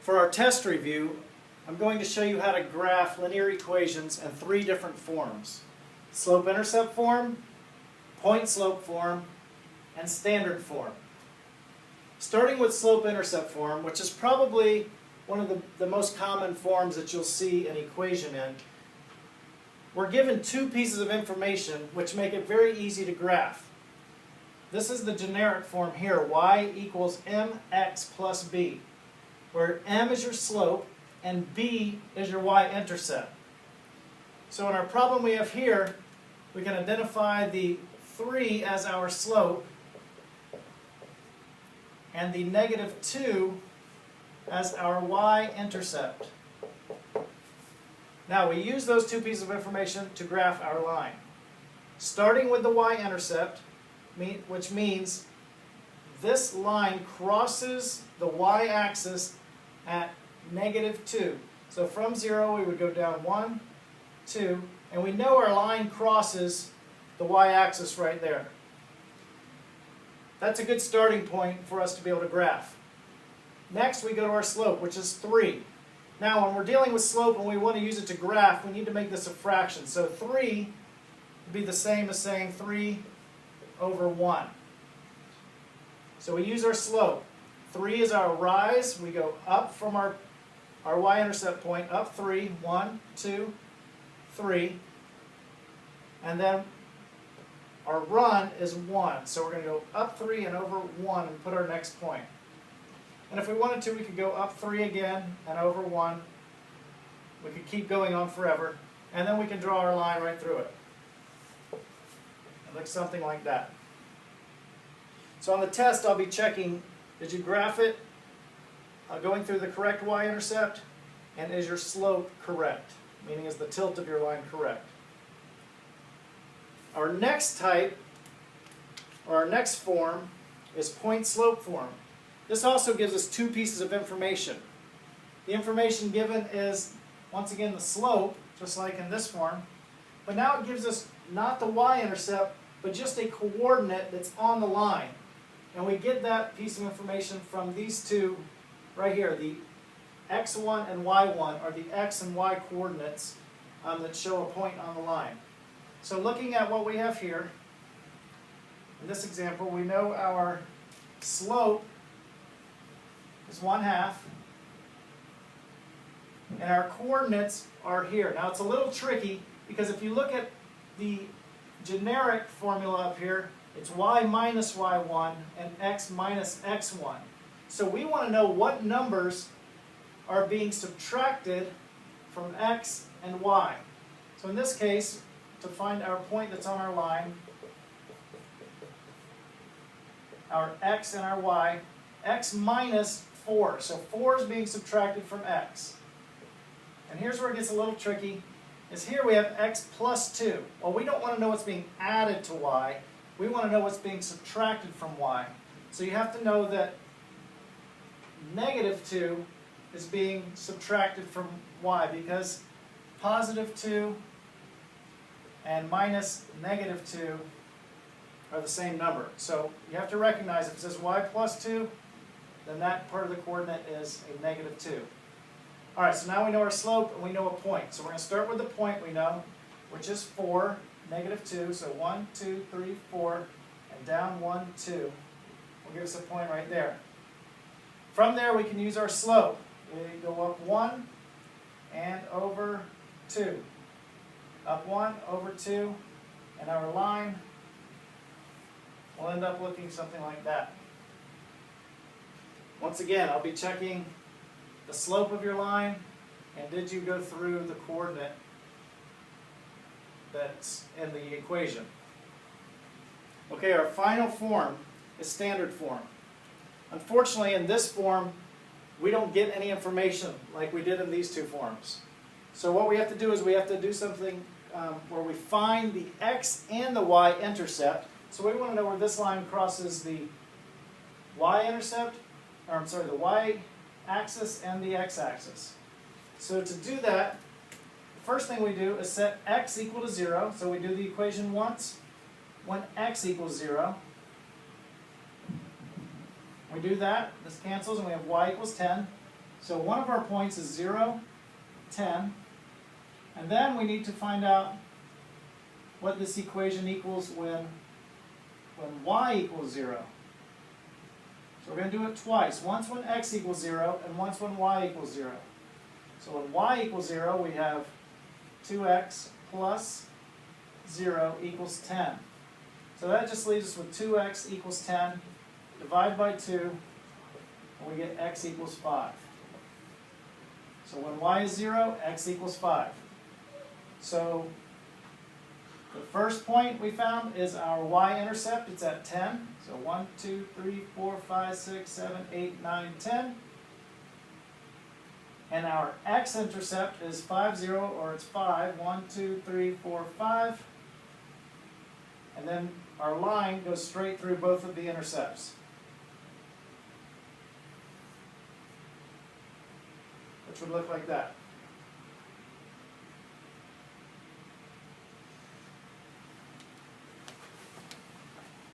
For our test review, I'm going to show you how to graph linear equations in 3 different forms: slope-intercept form, point-slope form, and standard form. Starting with slope-intercept form, which is probably one of the most common forms that you'll see an equation in, we're given 2 pieces of information which make it very easy to graph. This is the generic form here, y equals mx plus b, where m is your slope and b is your y-intercept. So in our problem we have here, we can identify the 3 as our slope and the -2 as our y-intercept. Now we use those 2 pieces of information to graph our line. Starting with the y-intercept, which means this line crosses the y-axis at -2. So from 0 we would go down 1, 2, and we know our line crosses the y-axis right there. That's a good starting point for us to be able to graph. Next we go to our slope, which is 3. Now when we're dealing with slope and we want to use it to graph, we need to make this a fraction. So 3 would be the same as saying 3 over 1. So we use our slope. 3 is our rise. We go up from our y-intercept point, up 3, 1, 2, 3. And then our run is 1. So we're going to go up 3 and over 1 and put our next point. And if we wanted to, we could go up 3 again and over 1. We could keep going on forever. And then we can draw our line right through it. It looks something like that. So on the test, I'll be checking, did you graph it going through the correct y-intercept? And is your slope correct? Meaning, is the tilt of your line correct? Our next type, or our next form, is point-slope form. This also gives us 2 pieces of information. The information given is, once again, the slope, just like in this form. But now it gives us not the y-intercept, but just a coordinate that's on the line. And we get that piece of information from these 2 right here. The x1 and y1 are the x and y coordinates that show a point on the line. So looking at what we have here, in this example, we know our slope is 1/2, and our coordinates are here. Now it's a little tricky, because if you look at the generic formula up here, it's y minus y1 and x minus x1. So we want to know what numbers are being subtracted from x and y. So in this case, to find our point that's on our line, our x and our y, x minus 4. So 4 is being subtracted from x. And here's where it gets a little tricky, is here we have x plus 2. Well, we don't want to know what's being added to y. We want to know what's being subtracted from y. So you have to know that -2 is being subtracted from y, because +2 and -2 are the same number. So you have to recognize if it says y plus 2, then that part of the coordinate is a -2. All right, so now we know our slope and we know a point. So we're going to start with the point we know, which is 4, -2. So 1, 2, 3, 4, and down 1, 2 will give us a point right there. From there, we can use our slope. We go up 1 and over 2. Up 1, over 2, and our line will end up looking something like that. Once again, I'll be checking the slope of your line, and did you go through the coordinate that's in the equation. Okay, our final form is standard form. Unfortunately, in this form, we don't get any information like we did in these 2 forms. So what we have to do is we have to do something where we find the x and the y-intercept. So we want to know where this line crosses the y-intercept, or I'm sorry, the y-axis and the x-axis. So to do that, the first thing we do is set x equal to 0. So we do the equation once when x equals 0. We do that, this cancels, and we have y equals 10. So one of our points is 0, 10. And then we need to find out what this equation equals when y equals 0. So we're going to do it twice. Once when x equals 0 and once when y equals 0. So when y equals 0, we have 2x plus 0 equals 10. So that just leaves us with 2x equals 10. Divide by 2, and we get x equals 5. So when y is 0, x equals 5. So the first point we found is our y-intercept. It's at 10. So 1, 2, 3, 4, 5, 6, 7, 8, 9, 10. And our x-intercept is 5, 0, or it's 5. 1, 2, 3, 4, 5. And then our line goes straight through both of the intercepts, which would look like that.